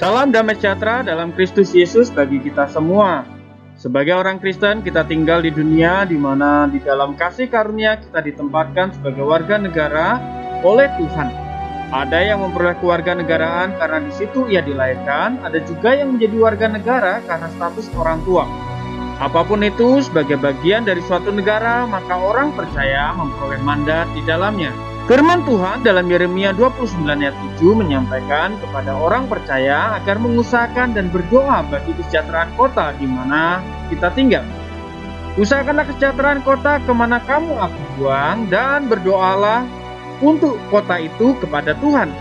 Salam damai sejahtera dalam Kristus Yesus bagi kita semua. Sebagai orang Kristen, kita tinggal di dunia di mana di dalam kasih karunia kita ditempatkan sebagai warga negara oleh Tuhan. Ada yang memperoleh kewarganegaraan karena di situ ia dilahirkan, ada juga yang menjadi warga negara karena status orang tua. Apapun itu, sebagai bagian dari suatu negara, maka orang percaya memperoleh mandat di dalamnya. Firman Tuhan dalam Yeremia 29 ayat 7 menyampaikan kepada orang percaya agar mengusahakan dan berdoa bagi kesejahteraan kota di mana kita tinggal. Usahakanlah kesejahteraan kota kemana kamu aku buang dan berdoalah untuk kota itu kepada Tuhan,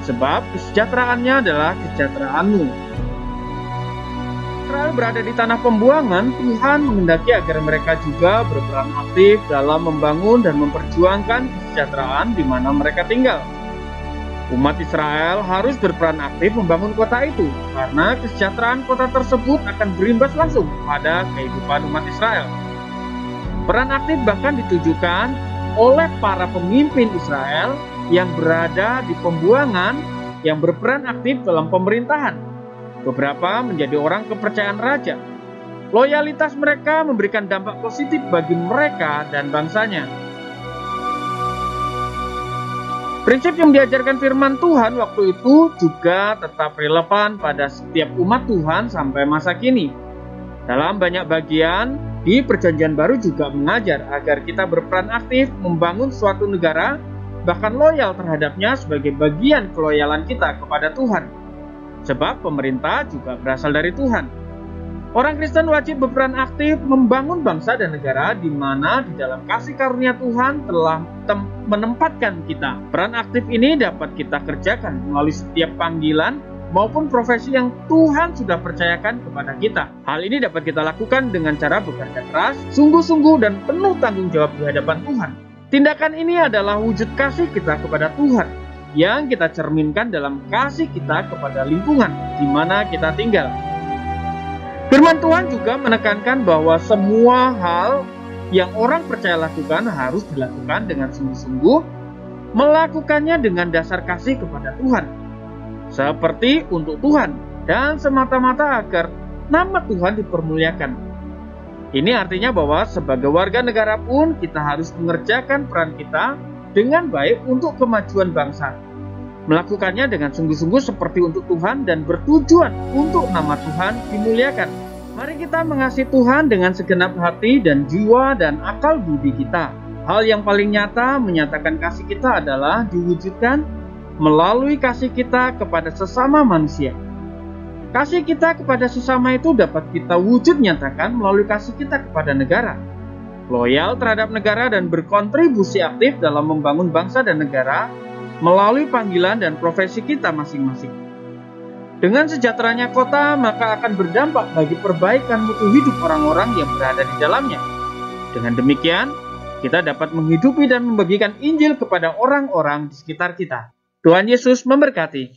sebab kesejahteraannya adalah kesejahteraanmu. Israel berada di tanah pembuangan, Tuhan menghendaki agar mereka juga berperan aktif dalam membangun dan memperjuangkan kesejahteraan di mana mereka tinggal. Umat Israel harus berperan aktif membangun kota itu, karena kesejahteraan kota tersebut akan berimbas langsung pada kehidupan umat Israel. Peran aktif bahkan ditujukan oleh para pemimpin Israel yang berada di pembuangan yang berperan aktif dalam pemerintahan. Beberapa menjadi orang kepercayaan raja. Loyalitas mereka memberikan dampak positif bagi mereka dan bangsanya. Prinsip yang diajarkan firman Tuhan waktu itu juga tetap relevan pada setiap umat Tuhan sampai masa kini. Dalam banyak bagian di Perjanjian Baru juga mengajar agar kita berperan aktif membangun suatu negara, bahkan loyal terhadapnya sebagai bagian keloyalan kita kepada Tuhan. Sebab pemerintah juga berasal dari Tuhan. Orang Kristen wajib berperan aktif membangun bangsa dan negara di mana di dalam kasih karunia Tuhan telah menempatkan kita. Peran aktif ini dapat kita kerjakan melalui setiap panggilan maupun profesi yang Tuhan sudah percayakan kepada kita. Hal ini dapat kita lakukan dengan cara bekerja keras, sungguh-sungguh dan penuh tanggung jawab di hadapan Tuhan. Tindakan ini adalah wujud kasih kita kepada Tuhan yang kita cerminkan dalam kasih kita kepada lingkungan di mana kita tinggal. Firman Tuhan juga menekankan bahwa semua hal yang orang percaya lakukan harus dilakukan dengan sungguh-sungguh, melakukannya dengan dasar kasih kepada Tuhan, seperti untuk Tuhan dan semata-mata agar nama Tuhan dipermuliakan. Ini artinya bahwa sebagai warga negara pun kita harus mengerjakan peran kita dengan baik untuk kemajuan bangsa, melakukannya dengan sungguh-sungguh seperti untuk Tuhan dan bertujuan untuk nama Tuhan dimuliakan. Mari kita mengasihi Tuhan dengan segenap hati dan jiwa dan akal budi kita. Hal yang paling nyata menyatakan kasih kita adalah diwujudkan melalui kasih kita kepada sesama manusia. Kasih kita kepada sesama itu dapat kita wujud nyatakan melalui kasih kita kepada negara. Loyal terhadap negara dan berkontribusi aktif dalam membangun bangsa dan negara melalui panggilan dan profesi kita masing-masing. Dengan sejahteranya kota, maka akan berdampak bagi perbaikan mutu hidup orang-orang yang berada di dalamnya. Dengan demikian, kita dapat menghidupi dan membagikan Injil kepada orang-orang di sekitar kita. Tuhan Yesus memberkati.